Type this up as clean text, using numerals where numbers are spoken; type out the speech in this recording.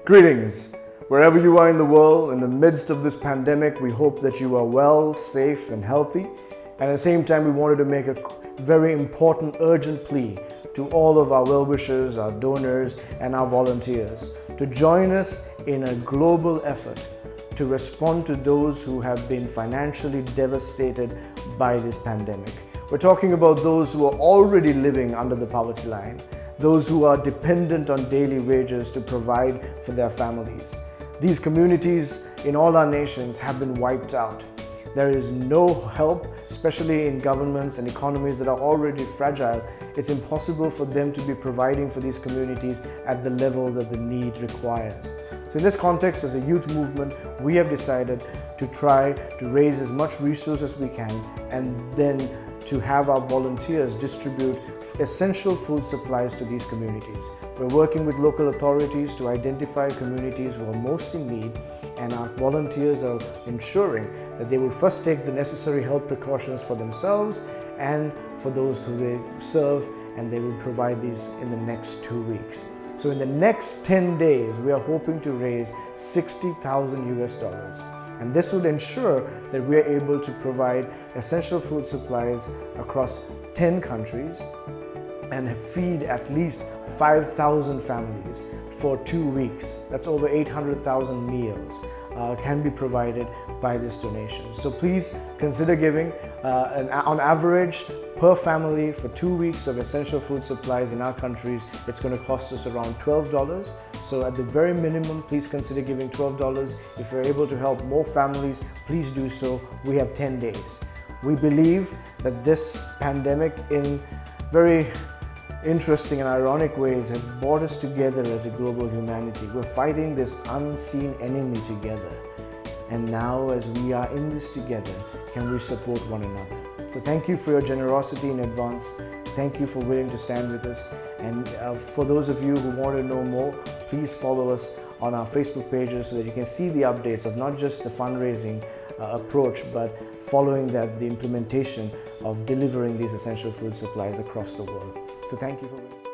Greetings! Wherever you are in the world, in the midst of this pandemic, we hope that you are well, safe and healthy. And at the same time, we wanted to make a very important, urgent plea to all of our well-wishers, our donors and our volunteers to join us in a global effort to respond to those who have been financially devastated by this pandemic. We're talking about those who are already living under the poverty line, those who are dependent on daily wages to provide for their families. These communities in all our nations have been wiped out. There is no help, especially in governments and economies that are already fragile. It's impossible for them to be providing for these communities at the level that the need requires. So in this context, as a youth movement, we have decided to try to raise as much resources as we can and then to have our volunteers distribute essential food supplies to these communities. We're working with local authorities to identify communities who are most in need, and our volunteers are ensuring that they will first take the necessary health precautions for themselves and for those who they serve, and they will provide these in the next 2 weeks. So in the next 10 days, we are hoping to raise $60,000 US. And this would ensure that we are able to provide essential food supplies across 10 countries and feed at least 5,000 families for 2 weeks. That's over 800,000 meals can be provided by this donation. So please consider giving. On average, per family for 2 weeks of essential food supplies in our countries, it's going to cost us around $12. So at the very minimum, please consider giving $12. If you're able to help more families, please do so. We have 10 days. We believe that this pandemic, in very interesting and ironic ways, has brought us together as a global humanity. We're fighting this unseen enemy together. And now, as we are in this together, can we support one another? So thank you for your generosity in advance. Thank you for willing to stand with us. And for those of you who want to know more, please follow us on our Facebook pages so that you can see the updates of not just the fundraising approach, but following that, the implementation of delivering these essential food supplies across the world. So thank you for